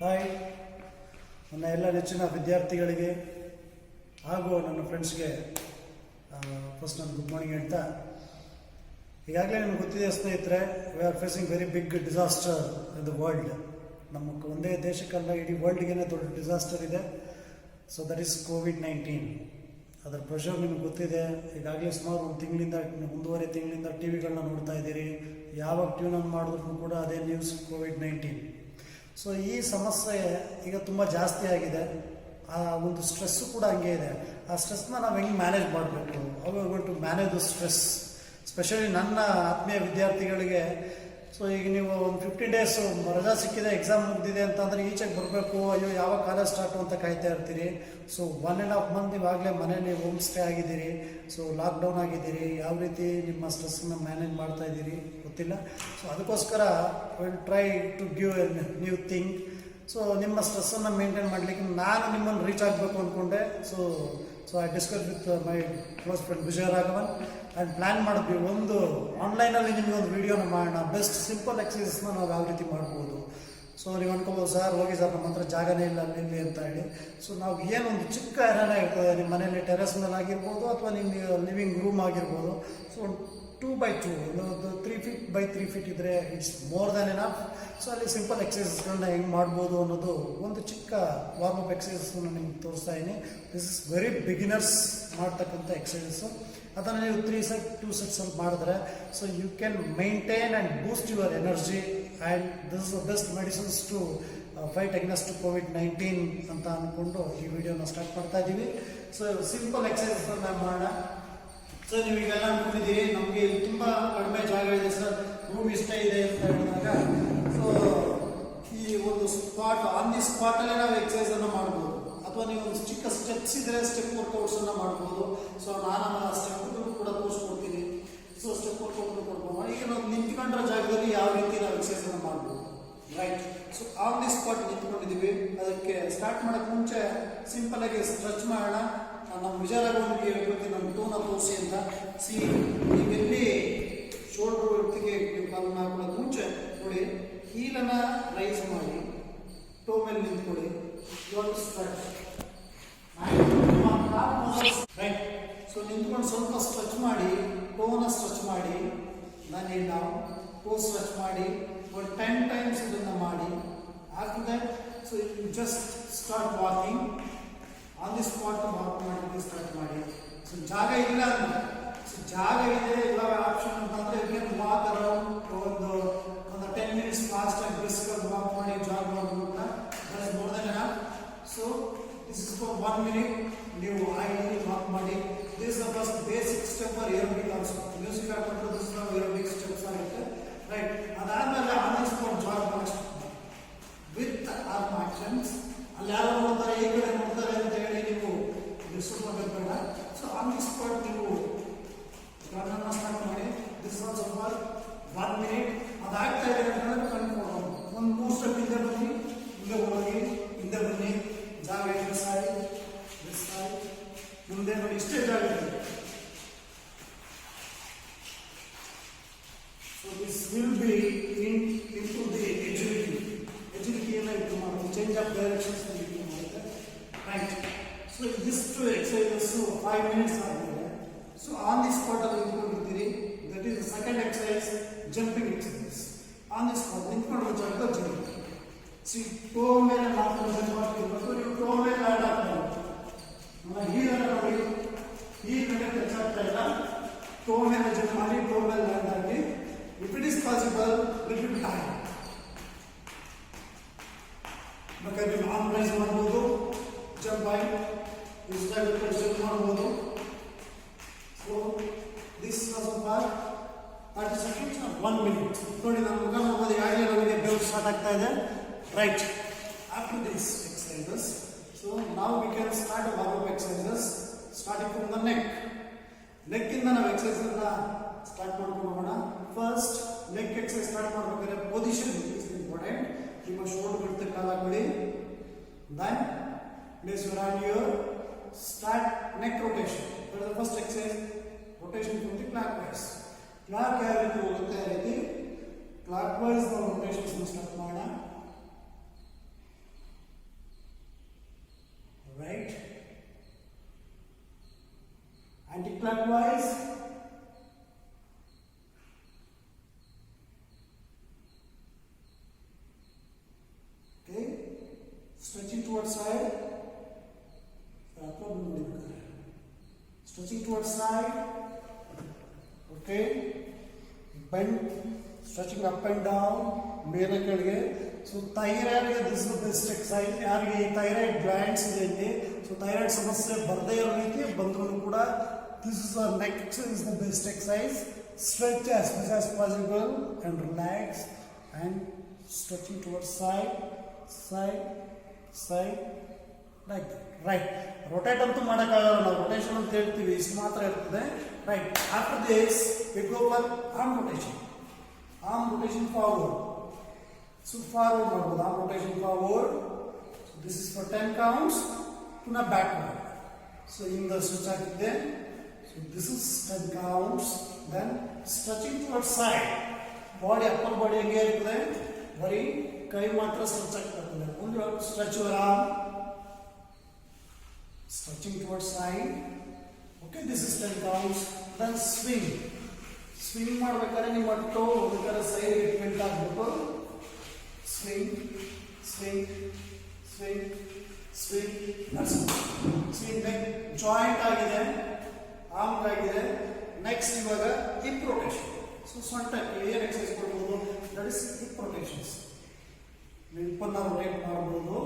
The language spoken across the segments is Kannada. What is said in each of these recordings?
ಹಾಯ್, ನನ್ನ ಎಲ್ಲ ನೆಚ್ಚಿನ ವಿದ್ಯಾರ್ಥಿಗಳಿಗೆ ಹಾಗೂ ನನ್ನ ಫ್ರೆಂಡ್ಸ್ಗೆ ಫಸ್ಟ್ ನಾನು ಗುಡ್ ಮಾರ್ನಿಂಗ್ ಹೇಳ್ತಾ, ಈಗಾಗಲೇ ನಿಮ್ಗೆ ಗೊತ್ತಿದೆ ಸ್ನೇಹಿತರೆ, we are facing very big disaster in the world. ನಮ್ಮ ಒಂದೇ ದೇಶಕ್ಕಲ್ಲ, ಇಡೀ ವರ್ಲ್ಡ್ಗೆ ದೊಡ್ಡ ಡಿಸಾಸ್ಟರ್ ಇದೆ. ಸೊ ದಟ್ ಈಸ್ ಕೋವಿಡ್-19. ಅದರ ಪ್ರೆಷರ್ ನಿಮ್ಗೆ ಗೊತ್ತಿದೆ. ಈಗಾಗಲೇ ಸುಮಾರು ಒಂದೂವರೆ ತಿಂಗಳಿಂದ ಟಿ ವಿಗಳನ್ನ ನೋಡ್ತಾ ಇದ್ದೀರಿ. ಯಾವಾಗ ಟ್ಯೂನ್ ಆನ್ ಮಾಡಿದ್ರು ಕೂಡ ಅದೇ ನ್ಯೂಸ್, ಕೋವಿಡ್-19. ಸೊ ಈ ಸಮಸ್ಯೆ ಈಗ ತುಂಬ ಜಾಸ್ತಿ ಆಗಿದೆ. ಆ ಒಂದು ಸ್ಟ್ರೆಸ್ಸು ಕೂಡ ಹಂಗೆ ಇದೆ. ಆ ಸ್ಟ್ರೆಸ್ನ ನಾವು ಹೆಂಗೆ ಮ್ಯಾನೇಜ್ ಮಾಡಬೇಕು, how going to manage the stress. Specially ನನ್ನ ಆತ್ಮೀಯ ವಿದ್ಯಾರ್ಥಿಗಳಿಗೆ, ಸೊ ಈಗ ನೀವು ಒಂದು 15 ಡೇಸ್ ರಜಾ ಸಿಕ್ಕಿದೆ, ಎಕ್ಸಾಮ್ ಮುಗಿದಿದೆ ಅಂತಂದರೆ ಈಚೆಗೆ ಬರಬೇಕು, ಅಯ್ಯೋ ಯಾವಾಗ ಕಾಲೇಜ್ ಸ್ಟಾರ್ಟು ಅಂತ ಕಾಯ್ತಾ ಇರ್ತೀರಿ. ಸೊ 1.5 ಮಂತ್ ಇವಾಗಲೇ ಮನೇಲಿ ಹೋಮ್ ಸ್ಟೇ ಆಗಿದ್ದೀರಿ. ಸೊ ಲಾಕ್ಡೌನ್ ಆಗಿದ್ದೀರಿ. ಯಾವ ರೀತಿ ನಿಮ್ಮ ಸ್ಟ್ರೆಸ್ನ ಮ್ಯಾನೇಜ್ ಮಾಡ್ತಾ ಇದ್ದೀರಿ ಗೊತ್ತಿಲ್ಲ. ಸೊ ಅದಕ್ಕೋಸ್ಕರ will try to give a new thing. So ನಿಮ್ಮ ಸ್ಟ್ರೆಸ್ಸನ್ನು ಮೇಂಟೈನ್ ಮಾಡಲಿಕ್ಕೆ ನಾನು ನಿಮ್ಮನ್ನು ರೀಚ್ ಆಗಬೇಕು ಅಂದ್ಕೊಂಡೆ. So I discuss with my close friend Vijaya Raghavan and plan ಮಾಡಿದ್ವಿ, ಒಂದು ಆನ್ಲೈನಲ್ಲಿ ನಿಮಗೆ ಒಂದು ವೀಡಿಯೋನ ಮಾಡೋಣ, ಬೆಸ್ಟ್ ಸಿಂಪಲ್ ಎಕ್ಸಸೈಸಸ್ನ ನಾವು ಯಾವ ರೀತಿ ಮಾಡ್ಬೋದು. ಸೊ ನೀವು ಅನ್ಕೋಬೋದು, ಸರ್ ಹೋಗಿ ಸರ್ ನಮ್ಮ ಹತ್ರ ಜಾಗನೇ ಇಲ್ಲ ಅಲ್ಲಿ ಅಂತ ಹೇಳಿ. ಸೊ ನಾವು ಏನೊಂದು ಚಿಕ್ಕ ಏರಿಯಾನೇ ಇರ್ತದೆ, ನಿಮ್ಮ ಮನೇಲಿ ಟೆರೆಸ್ ಮೇಲೆ ಆಗಿರ್ಬೋದು ಅಥವಾ ನಿಮ್ಮ ಲಿವಿಂಗ್ ರೂಮ್ ಆಗಿರ್ಬೋದು. ಸೊ 2x2 ಒಂದು 3 feet by 3 feet ಇದ್ದರೆ it's more than enough. So ಅಲ್ಲಿ ಸಿಂಪಲ್ ಎಕ್ಸಸೈಸಸ್ಗಳನ್ನ ಹೆಂಗೆ ಮಾಡ್ಬೋದು ಅನ್ನೋದು ಒಂದು ಚಿಕ್ಕ ವಾರ್ಮಪ್ ಎಕ್ಸಸೈಸಸ್ನ ನಿಮ್ಗೆ ತೋರಿಸ್ತಾ ಇದ್ದೀನಿ. ದಿಸ್ ಇಸ್ ವೆರಿ ಬಿಗಿನರ್ಸ್ ಮಾಡ್ತಕ್ಕಂಥ ಎಕ್ಸಸೈಸಸ್ಸು. ಅದನ್ನು ನೀವು 2 sets ಅಲ್ಲಿ ಮಾಡಿದ್ರೆ, so you can maintain and boost your energy and this is the best medicines to fight against ಕೋವಿಡ್-19 ಅಂತ ಅಂದ್ಕೊಂಡು ಈ ವಿಡಿಯೋನ ಸ್ಟಾರ್ಟ್ ಮಾಡ್ತಾ ಇದ್ದೀವಿ. ಸೊ ಸಿಂಪಲ್ ಎಕ್ಸಸೈಸಸ್ನ ಮಾಡೋಣ. ಸೊ ನೀವೀಗೆಲ್ಲ ನೋಡಿದ್ದೀರಿ, ನಮಗೆ ಇಲ್ಲಿ ತುಂಬ ಕಡಿಮೆ ಜಾಗ ಇದೆ ಸರ್, ರೂಮ್ ಇಷ್ಟ ಇದೆ ಅಂತ ಹೇಳಿದಾಗ, ಸೊ ಈ ಒಂದು ಸ್ಪಾಟ್, ಆನ್ ದಿ ಸ್ಪಾಟಲ್ಲೇ ನಾವು ಎಕ್ಸಸೈಸನ್ನು ಮಾಡ್ಬೋದು. ಅಥವಾ ನೀವು ಒಂದು ಚಿಕ್ಕ ಸ್ಟೆಪ್ಸ್ ಇದ್ದರೆ ಸ್ಟೆಪ್ ವರ್ಕೌಟ್ಸನ್ನು ಮಾಡ್ಬೋದು. ಸೊ ನಾನು ಆ ಸ್ಟೆಪ್ಗಳು ಕೂಡ ತೋರಿಸ್ಕೊಡ್ತೀನಿ. ಸೊ ಸ್ಟೆಪ್ ವರ್ಕೌಟ್ಗಳು ಕೊಡ್ಬೋದು. ಈಗ ನಾವು ನಿಂತ್ಕೊಂಡ್ರ ಜಾಗದಲ್ಲಿ ಯಾವ ರೀತಿ ನಾವು ಎಕ್ಸಸೈಸನ್ನು ಮಾಡ್ಬೋದು, right? So on the spot ನಿಂತ್ಕೊಂಡಿದ್ದೀವಿ. ಅದಕ್ಕೆ ಸ್ಟಾರ್ಟ್ ಮಾಡೋಕ್ಕೆ ಮುಂಚೆ ಸಿಂಪಲಾಗಿ ಸ್ಟ್ರೆಚ್ ಮಾಡೋಣ. ನಮ್ಮ ವಿಚಾರಗಳಿಗೆ ಹೇಳ್ಕೊಡ್ತೀನಿ, ನಮ್ಮ ಟೋನ ತೋರಿಸಿ ಅಂತ. ಸಿ, ನೀವೆಲ್ಲಿ ಶೋಲ್ಡ್ರ್ ಹೊತ್ತಿಗೆ ನೀವು ಕಾಲನ್ನು ಹಾಕೊಳ್ಳೋದು ಮುಂಚೆ ನೋಡಿ, ಹೀಲನ್ನು ರೈಸ್ ಮಾಡಿ ಟೋ ಮೇಲೆ ನಿಂತ್ಕೊಳ್ಳಿ. ಇವಾಗ ಸ್ಟ್ರೆಚ್ ರೈಟ್. ಸೊ ನಿಂತ್ಕೊಂಡು ಸ್ವಲ್ಪ ಸ್ಟ್ರೆಚ್ ಮಾಡಿ, ಟೋನ ಸ್ಟ್ರೆಚ್ ಮಾಡಿ, ನಾನು ನಾವು ಟೋ ಸ್ಟ್ರೆಚ್ ಮಾಡಿ ಒಂದು 10 times ಇದನ್ನು ಮಾಡಿ. After that so you just start walking. On the spot walk ಮಾಡಿ ಸ್ಟಾರ್ಟ್ ಮಾಡಿ. ಸೊ ಜಾಗ ಇಲ್ಲ ಅಂದರೆ, ಸೊ ಜಾಗ ಇದೆ, ಇವಾಗ ಆಪ್ಷನ್ ಅಂತಂದರೆ ಯು ಕ್ಯಾನ್ ವಾಕ್ ಅರೌಂಡ್ ಒಂದು 10 minutes ಫಾಸ್ಟ್ ಆಗಿ ಬ್ರಿಸ್ಕಾಗಿ ವಾಕ್ ಮಾಡಿ, ಜಾಗ್ ಮಾಡೋದು ಅಂತ. That is more than enough. So this is for 1 minute. ನೀವು ಐಡಲಿ ವಾಕ್ ಮಾಡಿ. This is the first basic step for aerobic also. Music ಹಾಕೊಂಡು ದಿಸ್ ಇಸ್ ಏರೋಬಿಕ್ ಸ್ಟೆಪ್ಸ್ ಆಗುತ್ತೆ, ರೈಟ್? ಅದಾದಮೇಲೆ ಆನ್ ದಿ ಸ್ಪಾಟ್ ಜಾಗ್ ಮಾಡಿ ವಿತ್ ಆರ್ಮ್ ಆಕ್ಷನ್ಸ್. ಅಲ್ಲಿ ಯಾರು ನೋಡ್ತಾರೆ, ಈ ಕಡೆ ನೋಡ್ತಾರೆ ಅಂತ ಹೇಳಿ ನೀವು ಡಿಸ್ಟರ್ಬ್ ಬೇಡ. ಸೊ ಆನ್ ದಿ ಸ್ಪಾಟ್ ನೀವು ರನ್ನನ್ನು ಸ್ಟಾರ್ಟ್ ಮಾಡಿ. This also for 1 minute. ಅದಾಗ್ತಾ ಇದೆ ಅಂತಂದ್ರೆ ಕಣ್ಣು ಕೊಡೋದು. ಒಂದು 3 step ಹಿಂದೆ ಬನ್ನಿ, ಹಿಂದೆ ಹೋಗಿ, ಹಿಂದೆ ಬನ್ನಿ, ಜಾಗ ಇದೆ ಸಾರಿ, ಮುಂದೆ ನೋಡಿ, ಇಷ್ಟೇ ಜಾಗ ಇದೆ. So this will be into the agility. ಎಜಿಲಿಟಿಯನ್ನು ಇದು ಮಾಡೋದು, ಚೇಂಜ್ ಆಫ್ ಡೈರೆಕ್ಷನ್ಸ್ ಇದು ಮಾಡುತ್ತೆ, ರೈಟ್? ಸೊ ಇದಿಷ್ಟು ಎಕ್ಸಸೈಸಸ್ಸು 5 minutes ಆಗಿದೆ. ಸೊ ಆನ್ ದಿ ಸ್ಪಾಟಲ್ಲಿ ನಿಂತ್ಕೊಂಡಿರ್ತೀರಿ. That is the second exercise, jumping exercise. On the spot ನಿಂತ್ಕೊಂಡು ಜಾಗ ಜಂಪ್. ಸಿ, ಟೋ ಮೇಲೆ ನಾವು ಜಂಪ್ ಮಾಡ್ತಿರ್ಬೇಕು. ನೀವು ಟೋ ಮೇಲೆ ಲ್ಯಾಂಡ್ ಆಗ್ತಾ ಇರ್ತೀವಿ. ಹೀಲನ್ನು ನೋಡಿ, ಈ ಕಡೆ ಟಚ್ ಆಗ್ತಾ ಇಲ್ಲ. ಟೋ ಮೇಲೆ ಜಂಪ್ ಮಾಡಿ, ಟೋ ಮೇಲೆ ಲ್ಯಾಂಡ್ ಆಗಿ. If it is possible, little time ಬೇಕಾದ್ರೆ ನೀವು ಆನ್ ರೈಸ್ ಮಾಡ್ಬೋದು, ಜಂಪ್ ಆಗಿ ಇಷ್ಟಾಗುತ್ತೆ ಜಂಪ್ ಮಾಡ್ಬೋದು. So this was for 30 seconds or 1 minute. ನೋಡಿ, ನಮ್ಮ ಮುಖ ನೋಡ್ಬೋದು, ಈಗಾಗಲೇ ನಮಗೆ ಬೆವರು ಸ್ಟಾರ್ಟ್ ಆಗ್ತಾ ಇದೆ, right? After this exercises, so ನಾವು we can start warm exercises starting from the neck. ನೆಕ್ಕಿಂದ ನಾವು ಎಕ್ಸಸೈಸನ್ನು ಸ್ಟಾರ್ಟ್ ಮಾಡ್ಕೊಂಡು ಹೋಗೋಣ. ಫಸ್ಟ್ ನೆಕ್ ಎಕ್ಸಸೈಸ್ ಸ್ಟಾರ್ಟ್ ಮಾಡಬೇಕಾದ್ರೆ ಪೊಸಿಷನ್ ಇಸ್ ಇಂಪಾರ್ಟೆಂಟ್. ನಿಮ್ಮ ಶೋಲ್ಡರ್ ಬಿಡ್ತಾ ಕಾಲ ಹಾಕೊಳ್ಳಿ. Then place your hand here. Start neck rotation. That is the first exercise. Rotation from the clockwise. Clock ಯಾವ ರೀತಿ ಹೋಗುತ್ತೆ ಆ ರೀತಿ clockwise ನಾವು rotations start ಮಾಡೋಣ. clockwise. Okay, stretching towards side. Stretching towards side. Okay, bend, stretching up and down. ಮೇಲೆ ಕೆಳಗೆ. ಸೊ ಥೈರಾಯ್ಡ್ಗೆ ದಿಸ್ ದ ಬೆಸ್ಟ್ ಎಕ್ಸಸೈಸ್. ಯಾರಿಗೆ ಈ ಥೈರಾಯ್ಡ್ ಗ್ಲ್ಯಾಂಡ್ಸ್ ಇದೆ ಇಲ್ಲಿ, ಸೊ ಥೈರಾಯ್ಡ್ ಸಮಸ್ಯೆ ಬರದೇ ಇರೋ ರೀತಿ ಬಂದರೂ ಕೂಡ this is the next is the best exercise. Stretch as much as possible and relax and stretching towards side side side like right. Rotate ಅಂತೂ ಮಾಡೋಕ್ಕಾಗಲ್ಲ, ನಾವು ರೊಟೇಷನ್ ಅಂತ ಹೇಳ್ತೀವಿ, ಇಷ್ಟು ಮಾತ್ರ ಇರ್ತದೆ. Right, after this we go for arm rotation. Arm rotation forward. So forward ಮಾಡ್ಬೋದು, arm rotation forward. So this is for 10 counts. ಪುನಃ backward. So ಹಿಂದೆ ಸ್ವಿಚ್ ಆಗಿದೆ. So this is 10 counts. Then stretching towards side. Body, upper body ಹೆಂಗೆ ಇರ್ತದೆ, ಬರೀ ಕೈ ಮಾತ್ರ ಸ್ಟ್ರೆಚ್ ಆಗ್ತದೆ. ಒಂದು stretch your arm. Stretching towards side. Okay, this is 10 counts. Then swing. Swing ಮಾಡ್ಬೇಕಾದ್ರೆ ನಿಮ್ಮ ಟೋ ಒಂದು ಕಡೆ ಸೈಡ್ ಇಟ್ಮೆಂಟ್ ಆಗ್ಬಿಟ್ಟು swing, swing, swing, swing. That's it. See, neck joint ಆಗಿದೆ, arm ಆಗಿದೆ. Next ಇವಾಗ hip rotation. So ಸೊಂಟಕ್ಕೆ ಏನು ಎಕ್ಸರ್ಸೈಸ್ ಕೊಡ್ಬೋದು, that is hip rotations. ಹಿಪ್ಪನ್ನ ರೊಟೇಟ್ ಮಾಡ್ಬೋದು.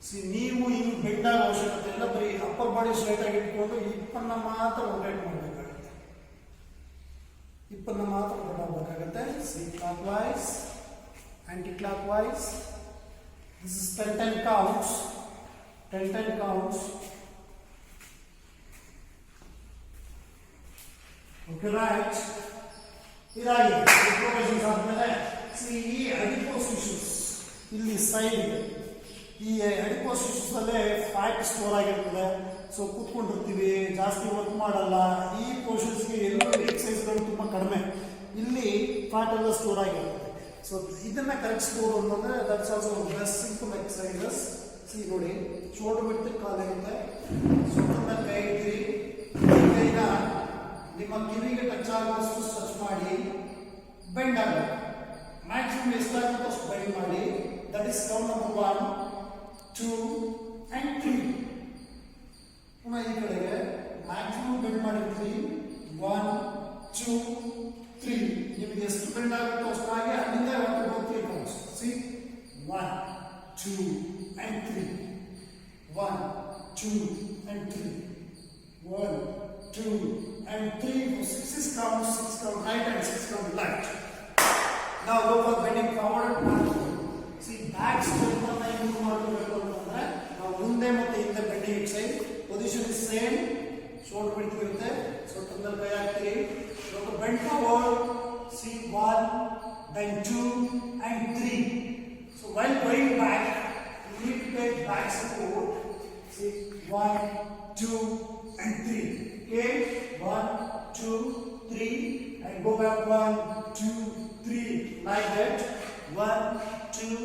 ಸಿ ನೀವು ಹಿಂಗೆ ಬೆಂಡ್ ಆಗೋ ಅವಶ್ಯಕತೆ ಇಲ್ಲ, ಬರೀ ಅಪ್ಪರ್ ಬಾಡಿ ಸ್ಟ್ರೈಟ್ ಆಗಿ ಇಟ್ಕೊಂಡು ಹಿಪ್ಪನ್ನ ಮಾತ್ರ ರೊಟೇಟ್ ಮಾಡಬೇಕಾಗುತ್ತೆ. ಹಿಪ್ಪನ್ನ ಮಾತ್ರ ರೊಟೇಟ್ ಮಾಡಬೇಕಾಗುತ್ತೆ. ಸಿ clockwise, anti-clockwise. This is 10 counts. 10 counts. Okay, right. ಇದಾಗಿದೆ ರಿಪ್ರೊಟೇಷನ್ಸ್ ಆದ್ಮೇಲೆ ಸಿ ಈ ಅಡಿಪೋಸ್ ಟಿಶ್ಯೂಸ್ ಇಲ್ಲಿ ಸೈಡ್ ಇದೆ. ಈ ಅಡಿಪೋಸ್ ಟಿಶ್ಯೂಸ್ ಅಲ್ಲೇ ಫ್ಯಾಟ್ ಸ್ಟೋರ್ ಆಗಿರ್ತದೆ. ಸೊ ಕೂತ್ಕೊಂಡಿರ್ತೀವಿ, ಜಾಸ್ತಿ ವರ್ಕ್ ಮಾಡಲ್ಲ, ಈ ಪೋರ್ಷನ್ಸ್ಗೆ ಎಲ್ಲೂ ಎಕ್ಸಸೈಸ್ಗಳು ತುಂಬ ಕಡಿಮೆ. ಇಲ್ಲಿ ಫ್ಯಾಟ್ ಎಲ್ಲ ಸ್ಟೋರ್ ಆಗಿರ್ತದೆ. ಸೊ ಇದನ್ನ ಕರೆಕ್ಟ್ಸ್ಬೋದು ಅಂತಂದ್ರೆ that's also best simple exercises. C ನೋಡಿ, ಶೋಲ್ಡರ್ ಬಿಟ್ಟು ಕಾಲಿರುತ್ತೆ, ಶೋಲ್ಡರ್ನ ಕೈ ಇಡ್ತೀರಿ, ಕೈನ ನಿಮ್ಮ ಕಿವಿಗೆ ಟಚ್ ಆಗುವಷ್ಟು ಸ್ಟ್ರೆಚ್ ಮಾಡಿ ಬೆಂಡ್ ಆಗಬೇಕು. ಮ್ಯಾಕ್ಸಿಮಮ್ ಎಷ್ಟಾಗುತ್ತೋ ಅಷ್ಟು ಬೆಂಡ್ ಮಾಡಿ. That is count number 1, 2 and 3. ಪುನಃ ಈ ಕಡೆಗೆ ಮ್ಯಾಕ್ಸಿಮಮ್ ಬೆಂಡ್ ಮಾಡಿರ್ತೀರಿ. 1, 2, 3. ನಿಮಗೆ ಎಷ್ಟು ಬೆಂಡ್ ಆಗುತ್ತೋ ಅಷ್ಟಾಗಿ ಅಲ್ಲಿಂದ 1, 2, 3 counts. C 1, 2 and 3. 1, 2 and 3. 1, 2 and 3. 6 is count, 6 count right and 6 count left. Now go for bending forward. See, back strength ಅನ್ನು ಇಂಪ್ರೂವ್ ಮಾಡಬೇಕು ಅಂತಂದ್ರೆ ನಾವು ಮುಂದೆ ಮತ್ತೆ ಹಿಂದೆ bending exercise. Position is same, shoulder ಬಿಡ್ತ್ ಇರುತ್ತೆ, ಸೊ ಟಂಗಲ್ ಕೈ ಹಾಕ್ತೀರಿ. So bend forward. See 1, then 2 and 3. So while going back, you need to take back support. See 1, 2 and 3. Okay, 1, 2, 3 and go back 1, 2, 3 like that. 1, 2,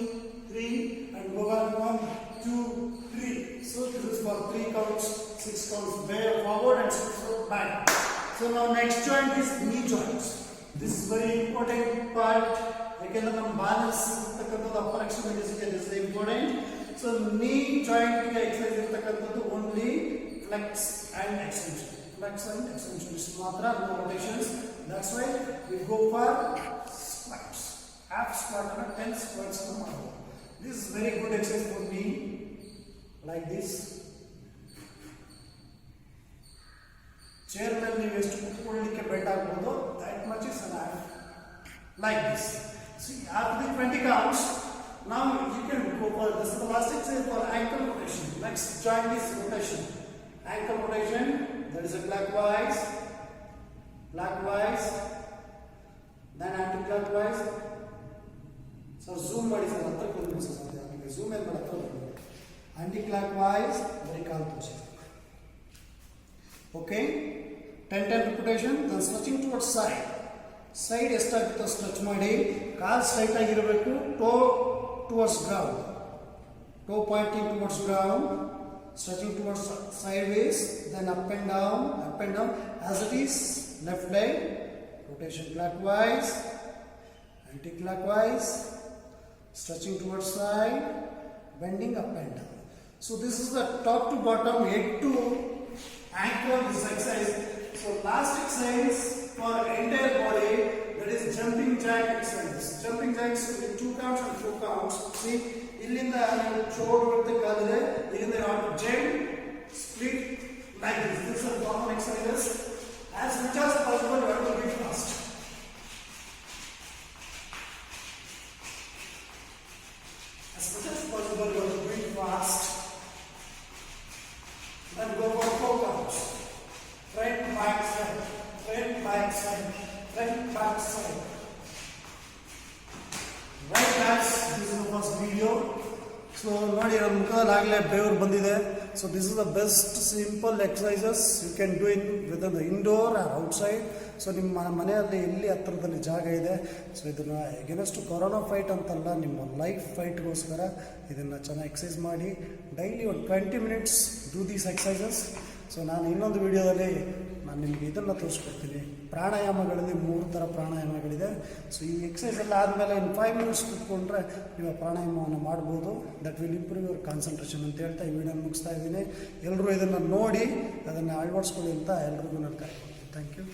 3 and go back 1, 2, 3. So this is for 3 counts, 6 counts forward and 6 counts back. So now next joint is knee joints. This is very important part. Again, ನಮ್ಮ balance ಇರತಕ್ಕಂಥದ್ದು ಅಪ್ಪರ್ ಎಕ್ಸ್ಟ್ರಿಮಿಟೀಸ್ ಗೆ this is important. So knee joint ಗೆ ಎಕ್ಸರ್ಸೈಸ್ ಇರತಕ್ಕಂಥದ್ದು only flex and extension. Flex and extension is ಮಾತ್ರ, no rotations. That's why we go for squats. Half squat and 10 squats ಮಾಡಬಹುದು. This is very good exercise for knee, like this. Chair ಮೇಲೆ ನೀವು ಎಷ್ಟು ಕೂತ್ಕೊಳ್ಳಲಿಕ್ಕೆ ಬೆಂಡ್ ಆಗ್ಬೋದು, that much is allowed. Like this. See, after the 20 counts, now you can go for this. The last exercise for ankle rotation. Next joint is rotation. Ankle rotation, that is a clockwise, then anti-clockwise. So zoom ಮಾಡಿ ಸರ್, ಹತ್ರ ಕೂತ್ಕೊಳ್ಳಿ ಸರ್, ನಿಮಗೆ zoom ಏನು ಮಾಡಿ ಹತ್ರ ಬರಬೇಕು. Anti-clockwise, very calm position. Okay, 10 repetition. Then stretching towards side. Side ಎಷ್ಟಾಗುತ್ತೋ ಸ್ಟ್ರೆಚ್ ಮಾಡಿ, ಕಾಲ್ ಸ್ಟ್ರೈಟ್ ಆಗಿರಬೇಕು, toe towards ground, toe pointing towards ground. stretching towards sideways, then up and down, as it is, left leg, rotation clockwise, anti-clockwise, stretching towards side, bending up and down. So this is the top to bottom, head to ankle this exercise. So last exercise for entire body, that is jumping jack exercise. Jumping jacks with 2 counts and 4 counts. See, illinda you shoulder with the kalide, illinda you have to jump, split like this. This is a common exercises. As much as possible, you have to be fast. As much as possible, you have to be fast. Then go for 4 counts. Front, back side, front, back side, front, back side. Right guys, this is the first video. So ನೋಡಿ ನನ್ನ ಮುಖದಾಗಲೇ ಬೆವರು ಬಂದಿದೆ. So this is the best simple exercises you can do in within the indoor or outside. So ನಿಮ್ಮ ಮನೆಯಲ್ಲಿ ಎಲ್ಲಿ ಹತ್ತಿರದಲ್ಲಿ ಜಾಗ ಇದೆ, ಸೊ ಇದನ್ನು ಎಗೇನೆಸ್ಟ್ ಕೊರೋನಾ ಫೈಟ್ ಅಂತಲ್ಲ, ನಿಮ್ಮ ಲೈಫ್ ಫೈಟ್ಗೋಸ್ಕರ ಇದನ್ನು ಚೆನ್ನಾಗಿ ಎಕ್ಸಸೈಸ್ ಮಾಡಿ ಡೈಲಿ ಒಂದು 20 minutes do these exercises. So ನಾನು ಇನ್ನೊಂದು ವಿಡಿಯೋದಲ್ಲಿ ನಾನು ನಿಮಗೆ ಇದನ್ನು ತೋರಿಸ್ಕೊಡ್ತೀನಿ. ಪ್ರಾಣಾಯಾಮಗಳಲ್ಲಿ 3 ಥರ ಪ್ರಾಣಾಯಾಮಗಳಿದೆ. ಸೊ ಈ ಎಕ್ಸಸೈಸ್ ಎಲ್ಲ ಆದಮೇಲೆ ಇನ್ನು 5 ಮಿನಿಟ್ಸ್ ಕೂತ್ಕೊಂಡ್ರೆ ನೀವು ಪ್ರಾಣಾಯಾಮವನ್ನು ಮಾಡ್ಬೋದು. That will improve your concentration ಅಂತ ಹೇಳ್ತಾ ಈ ವಿಡಿಯೋನ ಮುಗಿಸ್ತಾ ಇದ್ದೀನಿ. ಎಲ್ಲರೂ ಇದನ್ನು ನೋಡಿ ಅದನ್ನು ಅಳವಡಿಸ್ಕೊಳ್ಳಿ ಅಂತ ಎಲ್ರಿಗೂ ನಾನು ಕರೆಕೊಡ್ತೀನಿ. Thank you.